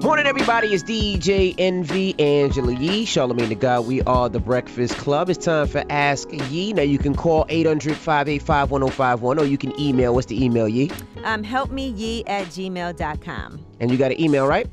Morning, everybody. It's DJ Envy, Angela Yee, Charlamagne the God. We are the Breakfast Club. It's time for Ask Yee. Now, you can call 800-585-1051, or you can email. What's the email, Yee? Helpmeyee@gmail.com. And you got an email, right?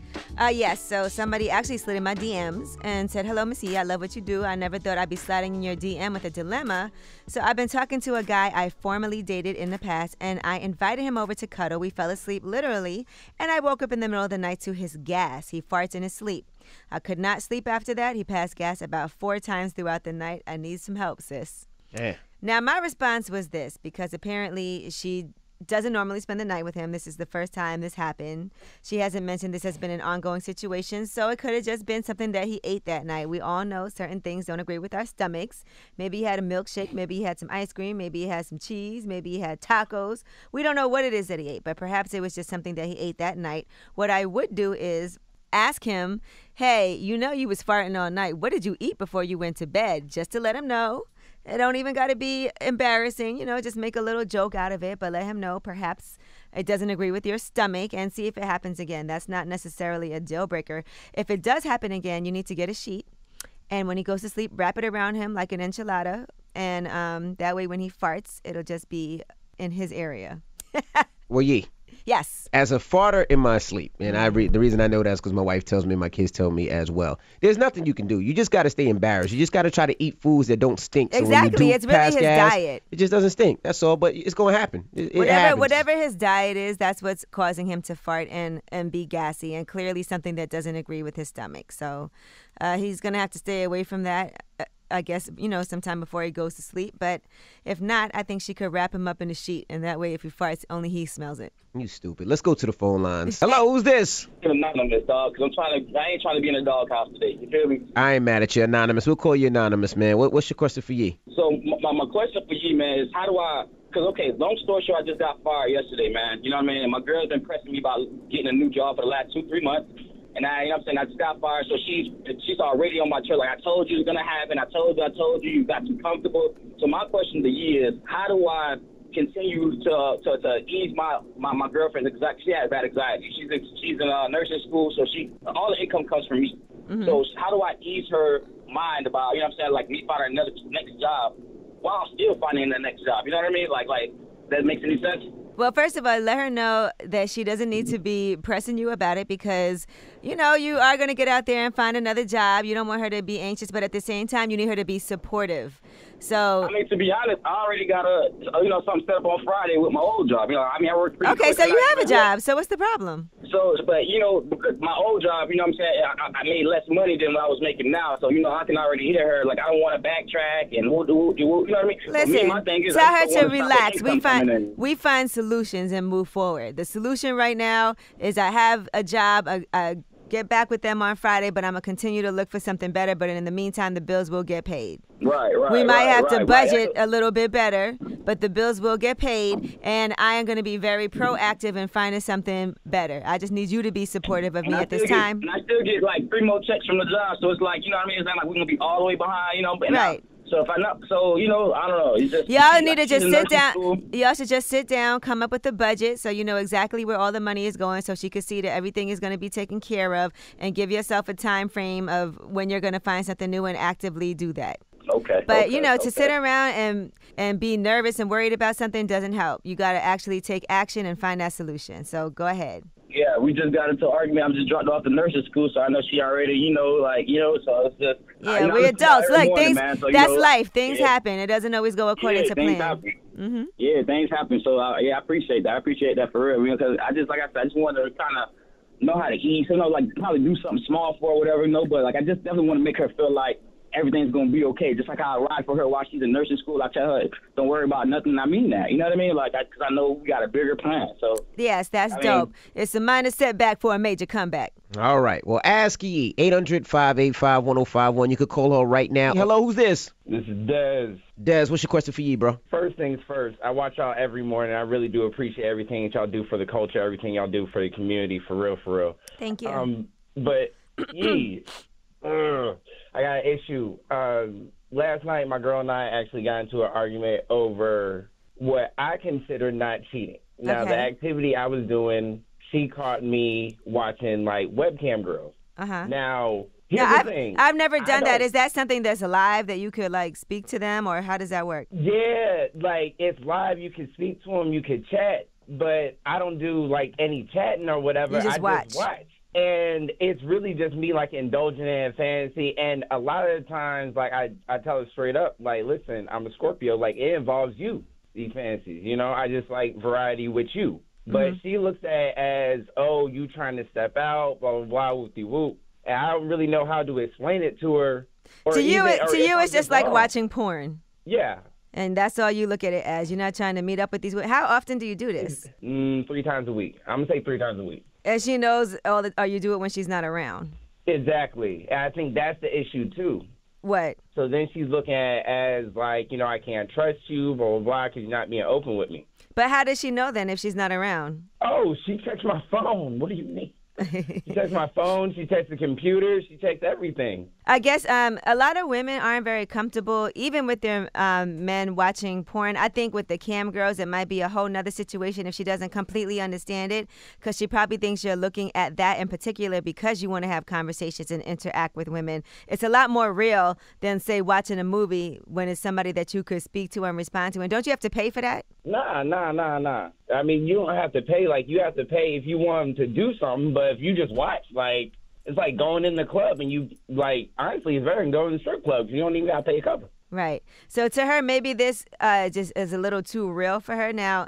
Yes. So somebody actually slid in my DMs and said, "Hello, Miss Yee. I love what you do. I never thought I'd be sliding in your DM with a dilemma. So I've been talking to a guy I formerly dated in the past, and I invited him over to cuddle. We fell asleep literally, and I woke up in the middle of the night to his gas. He farts in his sleep. I could not sleep after that. He passed gas about 4 times throughout the night. I need some help, sis." Yeah. Now, my response was this, because apparently she doesn't normally spend the night with him. This is the first time this happened. She hasn't mentioned this has been an ongoing situation, so it could have just been something that he ate that night. We all know certain things don't agree with our stomachs. Maybe he had a milkshake, maybe he had some ice cream, maybe he had some cheese, maybe he had tacos. We don't know what it is that he ate, but perhaps it was just something that he ate that night. What I would do is ask him, "Hey, you know you was farting all night. What did you eat before you went to bed?" Just to let him know. It don't even got to be embarrassing, just make a little joke out of it, but let him know perhaps it doesn't agree with your stomach, and see if it happens again. That's not necessarily a deal breaker. If it does happen again, you need to get a sheet, and when he goes to sleep, wrap it around him like an enchilada, and that way when he farts, it'll just be in his area. Well, Yee. Yes. As a farter in my sleep, and the reason I know that is because my wife tells me, my kids tell me as well. There's nothing you can do. You just got to stay embarrassed. You just got to try to eat foods that don't stink. Exactly. So when you do it's really pass his gas, diet. It just doesn't stink. That's all. But it's going to happen. It happens. Whatever his diet is, that's what's causing him to fart and be gassy, and clearly something that doesn't agree with his stomach. So he's going to have to stay away from that, I guess, sometime before he goes to sleep. But if not, I think she could wrap him up in a sheet, and that way if he farts, only he smells it. You stupid. Let's go to the phone lines. Hello, who's this? Anonymous, dog, because I ain't trying to be in a doghouse today. You feel me? I ain't mad at you, Anonymous. We'll call you Anonymous, man. What's your question for Yee? So my question for you, man, is how do I? Because, okay, long story short, I just got fired yesterday, man. You know what I mean? And my girl's been pressing me about getting a new job for the last 2-3 months. And I just got fired, so she's already on my trail. Like, I told you it was going to happen. I told you, you got too comfortable. So my question to you is, how do I continue to ease my girlfriend's anxiety? She has bad anxiety. She's in nursing school, so all the income comes from me. Mm-hmm. So how do I ease her mind about, like me finding another next job while still finding the next job? You know what I mean? Like, that makes any sense? Well, first of all, let her know that she doesn't need to be pressing you about it, because, you are going to get out there and find another job. You don't want her to be anxious, but at the same time, you need her to be supportive. So, I mean, to be honest, I already got something set up on Friday with my old job. I work pretty okay, so you have a job. So what's the problem? So, but, because my old job, I made less money than what I was making now. So, I can already hear her. Like, I don't want to backtrack and you know what I mean? Listen, my thing is, tell her to relax. We find solutions and move forward. The solution right now is I have a job. I get back with them on Friday, but I'm going to continue to look for something better. But in the meantime, the bills will get paid. Right. We might have to budget a little bit better, but the bills will get paid, and I am going to be very proactive in finding something better. I just need you to be supportive of me at this time. And I still get like 3 more checks from the job, so it's like, you know what I mean? It's not like we're going to be all the way behind, Right. So if I not, so I don't know. It's just, y'all need to just sit down. Y'all should just sit down, come up with a budget, so you know exactly where all the money is going, so she can see that everything is going to be taken care of, and give yourself a time frame of when you're going to find something new and actively do that. Okay. But to sit around and be nervous and worried about something doesn't help. You got to actually take action and find that solution. So go ahead. Yeah, we just got into an argument. I'm just dropped off the nursing school, so I know she already, so it's just. Yeah, we're adults. Look, that's life. Things happen. It doesn't always go according to plan. Mm-hmm. Yeah, things happen. So, I appreciate that. I appreciate that for real. Because I just wanted to kind of know how to ease, probably do something small for her, whatever, but I just definitely want to make her feel like everything's going to be okay. Just like how I ride for her while she's in nursing school, I tell her, don't worry about nothing. I mean that. You know what I mean? Because I know we got a bigger plan. So yes, that's dope. It's a minor setback for a major comeback. All right. Well, Ask Yee, 800-585-1051. You could call her right now. Hello, who's this? This is Dez. Dez, what's your question for Yee, bro? First things first, I watch y'all every morning. I really do appreciate everything that y'all do for the culture, everything y'all do for the community, for real. Thank you. But Yee, I got an issue. Last night, my girl and I actually got into an argument over what I consider not cheating. Now, the activity I was doing, she caught me watching like webcam girls. Uh-huh. Now, here's Now, the thing. I've never done that. don't- Is that something that's live that you could like speak to them, or how does that work? Yeah, like it's live. You can speak to them. You can chat, but I don't do like any chatting or whatever. You just I watch. just watch. And it's really just me like indulging in fantasy. And a lot of the times, like I tell her straight up, like, listen, I'm a Scorpio. Like it involves you, these fantasies. You know, I just like variety with you. But she looks at it as, oh, you trying to step out, blah blah blah, whoopty whoop. And I don't really know how to explain it to her. Or To you, even- or if I'm it's just like wrong. watching porn. Yeah. And that's all you look at it as. You're not trying to meet up with these women. How often do you do this? 3 times a week. I'm gonna say 3 times a week. And she knows or you do it when she's not around. Exactly. And I think that's the issue too. What? So then she's looking at it as like, you know, I can't trust you, blah, blah, blah, because you're not being open with me. But how does she know then if she's not around? Oh, she checks my phone. What do you mean? She checks my phone. She checks the computer. She checks everything. I guess a lot of women aren't very comfortable, even with their men watching porn. I think with the cam girls, it might be a whole nother situation if she doesn't completely understand it, because she probably thinks you're looking at that in particular because you want to have conversations and interact with women. It's a lot more real than, say, watching a movie when it's somebody that you could speak to and respond to. And don't you have to pay for that? Nah. I mean, you don't have to pay. Like, you have to pay if you want them to do something, but if you just watch, like, it's like going in the club and you, like, honestly, it's better than going to strip clubs. You don't even got to pay a cover. Right. So to her, maybe this just is a little too real for her. Now,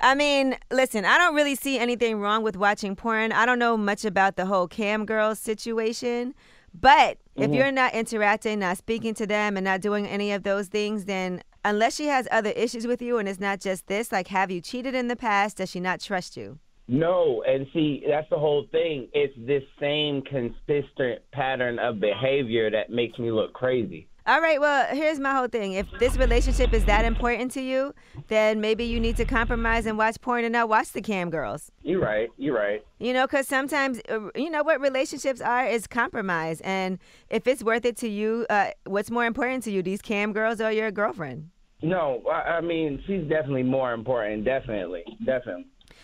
I mean, listen, I don't really see anything wrong with watching porn. I don't know much about the whole cam girl situation. But if you're not interacting, not speaking to them, and not doing any of those things, then unless she has other issues with you and it's not just this, like, have you cheated in the past? Does she not trust you? No, and see, that's the whole thing. It's this same consistent pattern of behavior that makes me look crazy. All right, well, here's my whole thing. If this relationship is that important to you, then maybe you need to compromise and watch porn and not watch the cam girls. You're right. You know, because sometimes, you know, what relationships are is compromise. And if it's worth it to you, what's more important to you, these cam girls or your girlfriend? No, I mean, she's definitely more important. Definitely.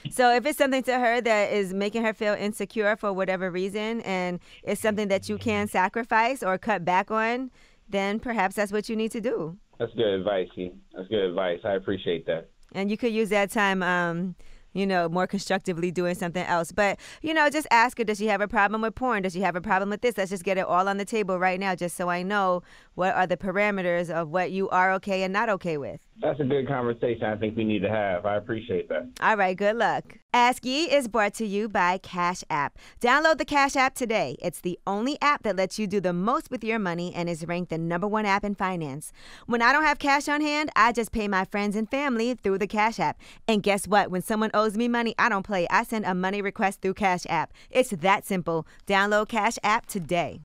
So if it's something to her that is making her feel insecure for whatever reason, and it's something that you can sacrifice or cut back on, then perhaps that's what you need to do. That's good advice, E. That's good advice. I appreciate that. And you could use that time, you know, more constructively doing something else. But, you know, just ask her, does she have a problem with porn? Does she have a problem with this? Let's just get it all on the table right now, just so I know what are the parameters of what you are okay and not okay with. That's a good conversation I think we need to have. I appreciate that. All right, good luck. Ask Ye is brought to you by Cash App. Download the Cash App today. It's the only app that lets you do the most with your money and is ranked the #1 app in finance. When I don't have cash on hand, I just pay my friends and family through the Cash App. And guess what? When someone owes me money, I don't play. I send a money request through Cash App. It's that simple. Download Cash App today.